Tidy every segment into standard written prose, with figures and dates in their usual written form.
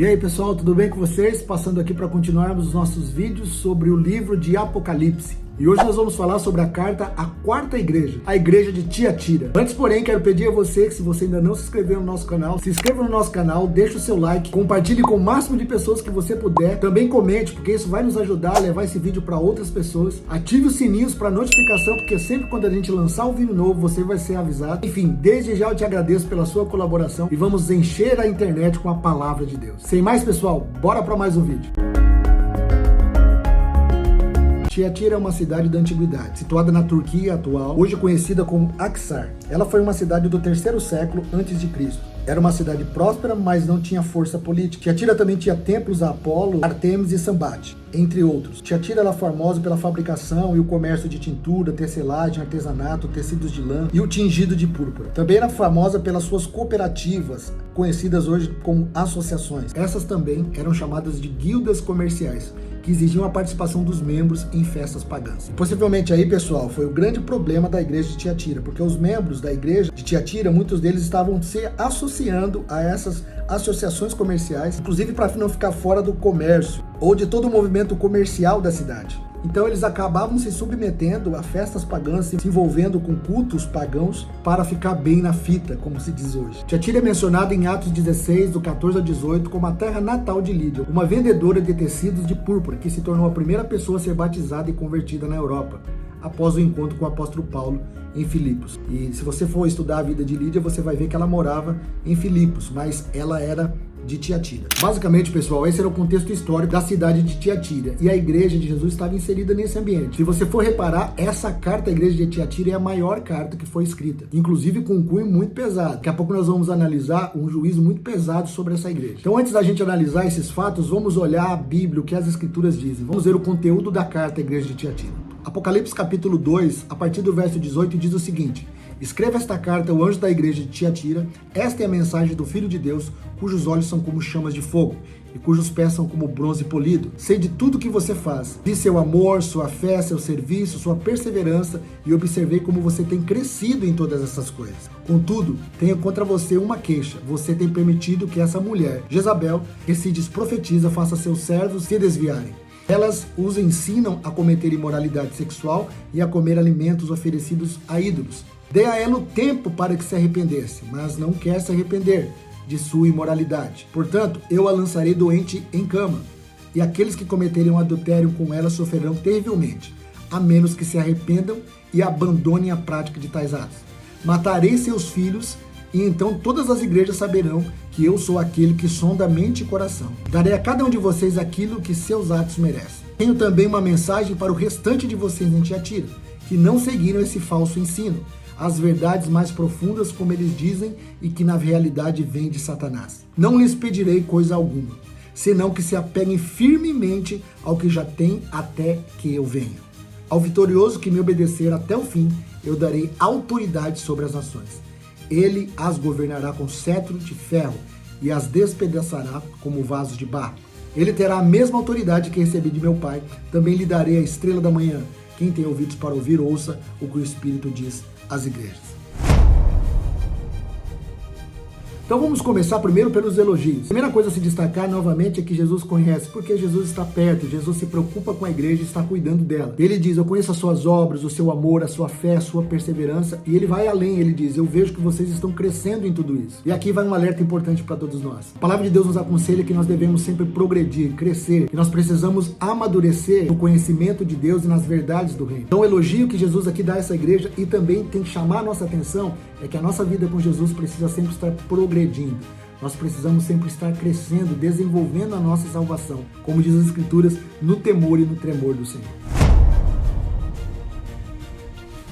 E aí pessoal, tudo bem com vocês? Passando aqui para continuarmos os nossos vídeos sobre o livro de Apocalipse. E hoje nós vamos falar sobre a carta à quarta igreja, a igreja de Tiatira. Antes, porém, quero pedir a você que se você ainda não se inscreveu no nosso canal, se inscreva no nosso canal, deixe o seu like, compartilhe com o máximo de pessoas que você puder. Também comente, porque isso vai nos ajudar a levar esse vídeo para outras pessoas. Ative os sininhos para notificação, porque sempre quando a gente lançar um vídeo novo, você vai ser avisado. Enfim, desde já eu te agradeço pela sua colaboração e vamos encher a internet com a palavra de Deus. Sem mais, pessoal, bora para mais um vídeo. Tiatira é uma cidade da antiguidade, situada na Turquia atual, hoje conhecida como Aksar. Ela foi uma cidade do 3º século a.C. Era uma cidade próspera, mas não tinha força política. Tiatira também tinha templos a Apolo, Artemis e Sambate, entre outros. Tiatira era famosa pela fabricação e o comércio de tintura, tecelagem, artesanato, tecidos de lã e o tingido de púrpura. Também era famosa pelas suas cooperativas, conhecidas hoje como associações. Essas também eram chamadas de guildas comerciais, que exigiam a participação dos membros em festas pagãs. Possivelmente aí, pessoal, foi o grande problema da igreja de Tiatira, porque os membros da igreja de Tiatira, muitos deles estavam se associando a essas associações comerciais, inclusive para não ficar fora do comércio ou de todo o movimento comercial da cidade. Então eles acabavam se submetendo a festas pagãs, se envolvendo com cultos pagãos para ficar bem na fita, como se diz hoje. Tiatira é mencionada em Atos 16, do 14 a 18, como a terra natal de Lídia, uma vendedora de tecidos de púrpura, que se tornou a primeira pessoa a ser batizada e convertida na Europa, após o encontro com o apóstolo Paulo em Filipos. E se você for estudar a vida de Lídia, você vai ver que ela morava em Filipos, mas ela era de Tiatira. Basicamente, pessoal, esse era o contexto histórico da cidade de Tiatira, e a igreja de Jesus estava inserida nesse ambiente. Se você for reparar, essa carta à igreja de Tiatira é a maior carta que foi escrita, inclusive com um cunho muito pesado. Daqui a pouco nós vamos analisar um juízo muito pesado sobre essa igreja. Então, antes da gente analisar esses fatos, vamos olhar a Bíblia, o que as escrituras dizem. Vamos ver o conteúdo da carta à igreja de Tiatira. Apocalipse capítulo 2, a partir do verso 18, diz o seguinte: escreva esta carta ao anjo da igreja de Tiatira. Esta é a mensagem do Filho de Deus, cujos olhos são como chamas de fogo e cujos pés são como bronze polido. Sei de tudo que você faz, vi seu amor, sua fé, seu serviço, sua perseverança, e observei como você tem crescido em todas essas coisas. Contudo, tenho contra você uma queixa: você tem permitido que essa mulher, Jezabel, que se diz profetiza, faça seus servos se desviarem. Elas os ensinam a cometer imoralidade sexual e a comer alimentos oferecidos a ídolos. Dê a ela o tempo para que se arrependesse, mas não quer se arrepender de sua imoralidade. Portanto, eu a lançarei doente em cama, e aqueles que cometerem um adultério com ela sofrerão terrivelmente, a menos que se arrependam e abandonem a prática de tais atos. Matarei seus filhos, e então todas as igrejas saberão que eu sou aquele que sonda a mente e coração. Darei a cada um de vocês aquilo que seus atos merecem. Tenho também uma mensagem para o restante de vocês em Tiatira, que não seguiram esse falso ensino, as verdades mais profundas, como eles dizem, e que na realidade vêm de Satanás. Não lhes pedirei coisa alguma, senão que se apeguem firmemente ao que já têm até que eu venha. Ao vitorioso que me obedecer até o fim, eu darei autoridade sobre as nações. Ele as governará com cetro de ferro e as despedaçará como vasos de barro. Ele terá a mesma autoridade que recebi de meu Pai. Também lhe darei a estrela da manhã. Quem tem ouvidos para ouvir, ouça o que o Espírito diz às igrejas. Então vamos começar primeiro pelos elogios. A primeira coisa a se destacar novamente é que Jesus conhece, porque Jesus está perto, Jesus se preocupa com a igreja e está cuidando dela. Ele diz: eu conheço as suas obras, o seu amor, a sua fé, a sua perseverança, e ele vai além, ele diz: eu vejo que vocês estão crescendo em tudo isso. E aqui vai um alerta importante para todos nós. A palavra de Deus nos aconselha que nós devemos sempre progredir, crescer, que nós precisamos amadurecer no conhecimento de Deus e nas verdades do reino. Então o elogio que Jesus aqui dá a essa igreja, e também tem que chamar a nossa atenção, é que a nossa vida com Jesus precisa sempre estar progredindo. Nós precisamos sempre estar crescendo, desenvolvendo a nossa salvação, como diz as Escrituras, no temor e no tremor do Senhor.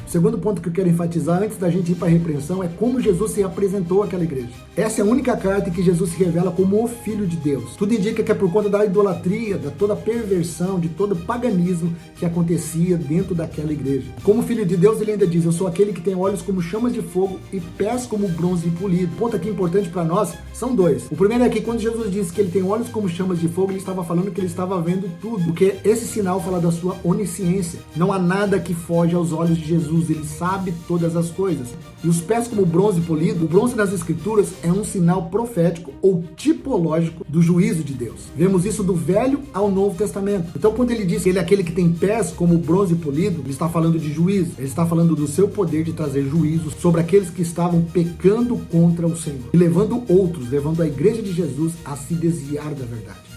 O segundo ponto que eu quero enfatizar antes da gente ir para a repreensão é como Jesus se apresentou àquela igreja. Essa é a única carta em que Jesus se revela como o Filho de Deus. Tudo indica que é por conta da idolatria, da toda a perversão, de todo o paganismo que acontecia dentro daquela igreja. Como Filho de Deus, ele ainda diz: eu sou aquele que tem olhos como chamas de fogo e pés como bronze polido. O ponto aqui importante para nós são dois. O primeiro é que quando Jesus disse que ele tem olhos como chamas de fogo, ele estava falando que ele estava vendo tudo, porque esse sinal fala da sua onisciência. Não há nada que foge aos olhos de Jesus. Jesus, ele sabe todas as coisas. E os pés como bronze polido, o bronze nas escrituras é um sinal profético ou tipológico do juízo de Deus. Vemos isso do Velho ao Novo Testamento. Então quando ele diz que ele é aquele que tem pés como bronze polido, ele está falando de juízo, ele está falando do seu poder de trazer juízo sobre aqueles que estavam pecando contra o Senhor e levando outros, levando a igreja de Jesus a se desviar da verdade.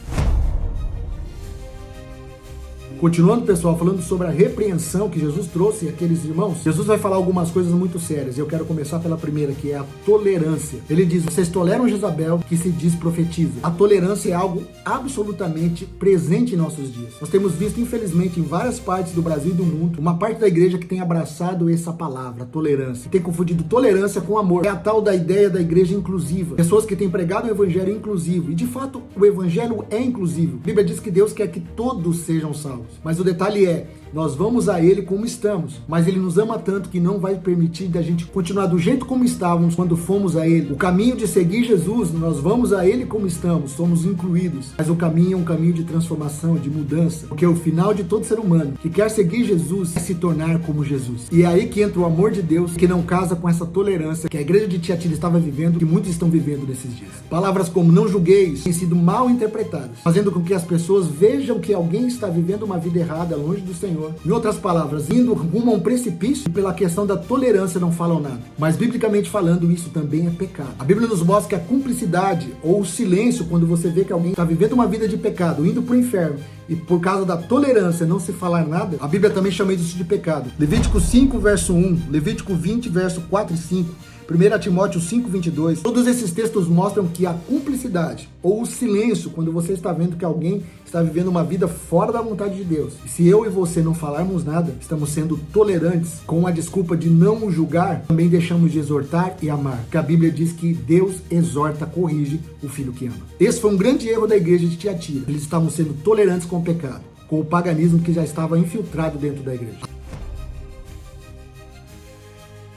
Continuando, pessoal, falando sobre a repreensão que Jesus trouxe àqueles irmãos, Jesus vai falar algumas coisas muito sérias. Eu quero começar pela primeira, que é a tolerância. Ele diz: vocês toleram Jezabel, que se diz profetiza. A tolerância é algo absolutamente presente em nossos dias. Nós temos visto, infelizmente, em várias partes do Brasil e do mundo, uma parte da igreja que tem abraçado essa palavra, tolerância. Tem confundido tolerância com amor. É a tal da ideia da igreja inclusiva. Pessoas que têm pregado o evangelho inclusivo. E, de fato, o evangelho é inclusivo. A Bíblia diz que Deus quer que todos sejam salvos. Mas o detalhe é, nós vamos a Ele como estamos, mas Ele nos ama tanto que não vai permitir da gente continuar do jeito como estávamos quando fomos a Ele. O caminho de seguir Jesus, nós vamos a Ele como estamos, somos incluídos, mas o caminho é um caminho de transformação, de mudança, porque o final de todo ser humano que quer seguir Jesus é se tornar como Jesus. E é aí que entra o amor de Deus, que não casa com essa tolerância que a igreja de Tiatira estava vivendo, que muitos estão vivendo nesses dias. Palavras como não julgueis têm sido mal interpretadas, fazendo com que as pessoas vejam que alguém está vivendo uma vida errada, longe do Senhor. Em outras palavras, indo rumo a um precipício, e pela questão da tolerância não falam nada. Mas, biblicamente falando, isso também é pecado. A Bíblia nos mostra que a cumplicidade ou o silêncio, quando você vê que alguém está vivendo uma vida de pecado, indo para o inferno, e por causa da tolerância não se falar nada, a Bíblia também chama isso de pecado. Levítico 5, verso 1, Levítico 20, verso 4 e 5, 1 Timóteo 5, 22, todos esses textos mostram que a cumplicidade ou o silêncio, quando você está vendo que alguém está vivendo uma vida fora da vontade de Deus, e se eu e você não falarmos nada, estamos sendo tolerantes com a desculpa de não o julgar, também deixamos de exortar e amar, porque a Bíblia diz que Deus exorta, corrige o filho que ama. Esse foi um grande erro da igreja de Tiatira. Eles estavam sendo tolerantes com o pecado, com o paganismo que já estava infiltrado dentro da igreja.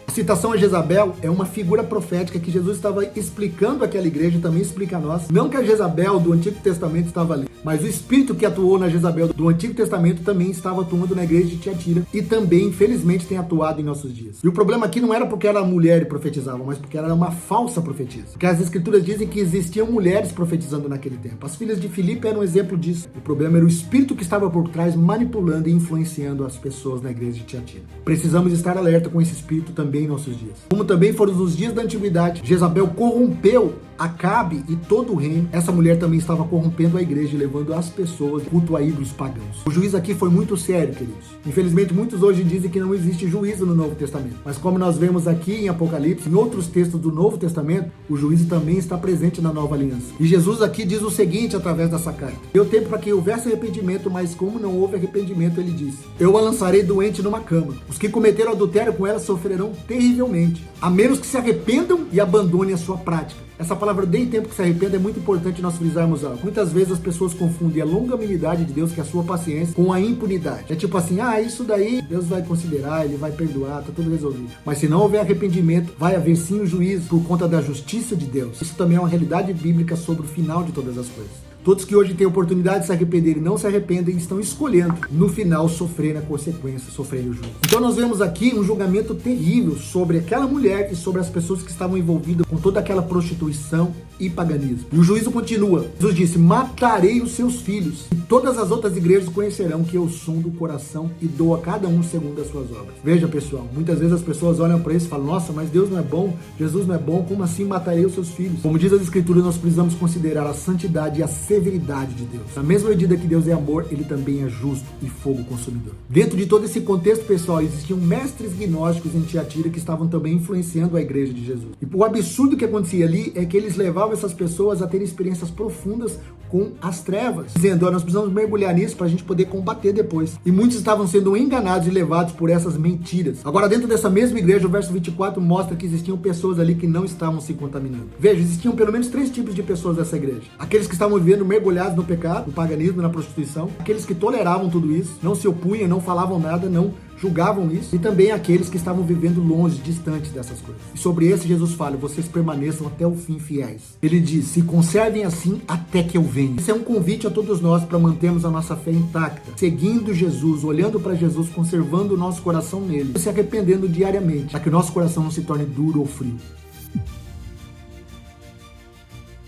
A citação a Jezabel é uma figura profética que Jesus estava explicando àquela igreja e também explica a nós. Não que a Jezabel do Antigo Testamento estava ali, mas o espírito que atuou na Jezabel do Antigo Testamento também estava atuando na igreja de Tiatira e também, infelizmente, tem atuado em nossos dias. E o problema aqui não era porque era mulher e profetizava, mas porque era uma falsa profetisa. Porque as escrituras dizem que existiam mulheres profetizando naquele tempo. As filhas de Filipe eram um exemplo disso. O problema era o espírito que estava por trás manipulando e influenciando as pessoas na igreja de Tiatira. Precisamos estar alerta com esse espírito também em nossos dias. Como também foram nos dias da antiguidade, Jezabel corrompeu Acabe e todo o reino. Essa mulher também estava corrompendo a igreja e levando as pessoas culto a ídolos pagãos. O juízo aqui foi muito sério, queridos. Infelizmente, muitos hoje dizem que não existe juízo no Novo Testamento. Mas como nós vemos aqui em Apocalipse, em outros textos do Novo Testamento, o juízo também está presente na Nova Aliança. E Jesus aqui diz o seguinte através dessa carta: deu tempo para que houvesse arrependimento, mas como não houve arrependimento, ele disse: eu a lançarei doente numa cama. Os que cometeram adultério com ela sofrerão terrivelmente, a menos que se arrependam e abandonem a sua prática. Essa palavra "dei tempo que se arrependa" é muito importante nós frisarmos algo. Muitas vezes as pessoas confundem a longanimidade de Deus, que é a sua paciência, com a impunidade. É tipo assim, isso daí Deus vai considerar, Ele vai perdoar, tá tudo resolvido. Mas se não houver arrependimento, vai haver sim o juízo por conta da justiça de Deus. Isso também é uma realidade bíblica sobre o final de todas as coisas. Todos que hoje têm a oportunidade de se arrepender e não se arrependem estão escolhendo, no final, sofrer a consequência, sofrer o juízo. Então nós vemos aqui um julgamento terrível sobre aquela mulher e sobre as pessoas que estavam envolvidas com toda aquela prostituição e paganismo. E o juízo continua. Jesus disse: matarei os seus filhos, e todas as outras igrejas conhecerão que eu sondo o coração e dou a cada um segundo as suas obras. Veja, pessoal, muitas vezes as pessoas olham para isso e falam: nossa, mas Deus não é bom, Jesus não é bom, como assim matarei os seus filhos? Como diz as escrituras, nós precisamos considerar a santidade e a severidade de Deus. Na mesma medida que Deus é amor, Ele também é justo e fogo consumidor. Dentro de todo esse contexto, pessoal, existiam mestres gnósticos em Tiatira que estavam também influenciando a igreja de Jesus. E o absurdo que acontecia ali é que eles levavam essas pessoas a terem experiências profundas com as trevas, dizendo: nós precisamos mergulhar nisso para a gente poder combater depois. E muitos estavam sendo enganados e levados por essas mentiras. Agora, dentro dessa mesma igreja, o verso 24 mostra que existiam pessoas ali que não estavam se contaminando. Veja, existiam pelo menos 3 tipos de pessoas dessa igreja: aqueles que estavam vivendo vivendo mergulhados no pecado, no paganismo, na prostituição, aqueles que toleravam tudo isso, não se opunham, não falavam nada, não julgavam isso, e também aqueles que estavam vivendo longe, distantes dessas coisas. E sobre esse Jesus fala: vocês permaneçam até o fim fiéis. Ele diz: se conservem assim até que eu venha. Isso é um convite a todos nós para mantermos a nossa fé intacta, seguindo Jesus, olhando para Jesus, conservando o nosso coração nele, se arrependendo diariamente, para que o nosso coração não se torne duro ou frio.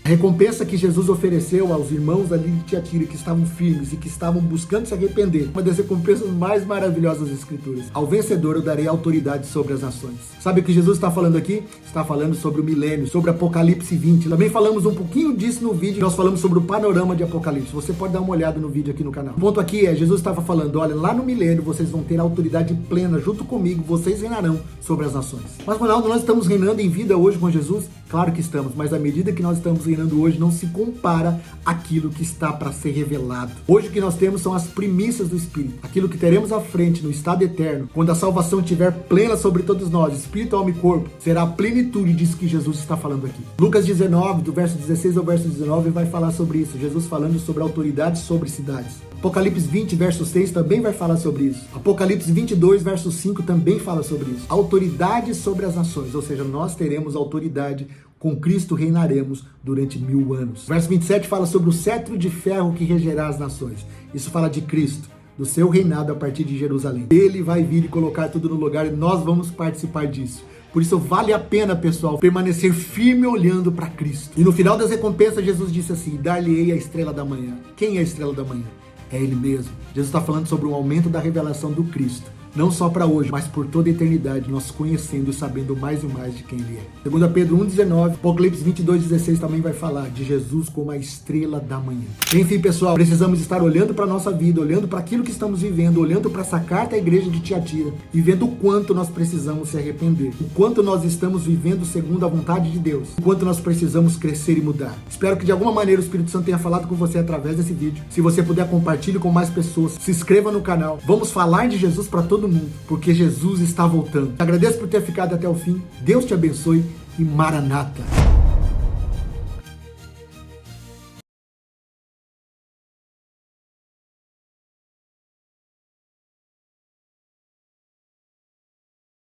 A recompensa que Jesus ofereceu aos irmãos ali de Tiatira, que estavam firmes e que estavam buscando se arrepender, uma das recompensas mais maravilhosas das Escrituras: ao vencedor eu darei autoridade sobre as nações. Sabe o que Jesus está falando aqui? Está falando sobre o milênio, sobre Apocalipse 20. Também falamos um pouquinho disso no vídeo, nós falamos sobre o panorama de Apocalipse. Você pode dar uma olhada no vídeo aqui no canal. O ponto aqui é, Jesus estava falando: olha, lá no milênio vocês vão ter autoridade plena, junto comigo, vocês reinarão sobre as nações. Mas, Ronaldo, nós estamos reinando em vida hoje com Jesus? Claro que estamos, mas à medida que nós estamos reinando hoje, não se compara àquilo que está para ser revelado. Hoje o que nós temos são as primícias do Espírito, aquilo que teremos à frente no estado eterno, quando a salvação estiver plena sobre todos nós, espírito, alma e corpo, será a plenitude disso que Jesus está falando aqui. Lucas 19, do verso 16 ao verso 19, vai falar sobre isso, Jesus falando sobre autoridade sobre cidades. Apocalipse 20, verso 6 também vai falar sobre isso. Apocalipse 22, verso 5 também fala sobre isso. Autoridade sobre as nações, ou seja, nós teremos autoridade, com Cristo reinaremos durante 1000 anos. Verso 27 fala sobre o cetro de ferro que regerá as nações. Isso fala de Cristo, do seu reinado a partir de Jerusalém. Ele vai vir e colocar tudo no lugar e nós vamos participar disso. Por isso vale a pena, pessoal, permanecer firme olhando para Cristo. E no final das recompensas, Jesus disse assim: dar-lhe-ei a estrela da manhã. Quem é a estrela da manhã? É Ele mesmo. Jesus está falando sobre um aumento da revelação do Cristo. Não só para hoje, mas por toda a eternidade, nós conhecendo e sabendo mais e mais de quem Ele é. 2 Pedro 1,19, Apocalipse 22,16 também vai falar de Jesus como a estrela da manhã. Enfim, pessoal, precisamos estar olhando para a nossa vida, olhando para aquilo que estamos vivendo, olhando para essa carta à igreja de Tiatira e vendo o quanto nós precisamos se arrepender, o quanto nós estamos vivendo segundo a vontade de Deus, o quanto nós precisamos crescer e mudar. Espero que de alguma maneira o Espírito Santo tenha falado com você através desse vídeo. Se você puder, compartilhe com mais pessoas, se inscreva no canal. Vamos falar de Jesus para todo mundo, porque Jesus está voltando. Agradeço por ter ficado até o fim. Deus te abençoe e Maranata.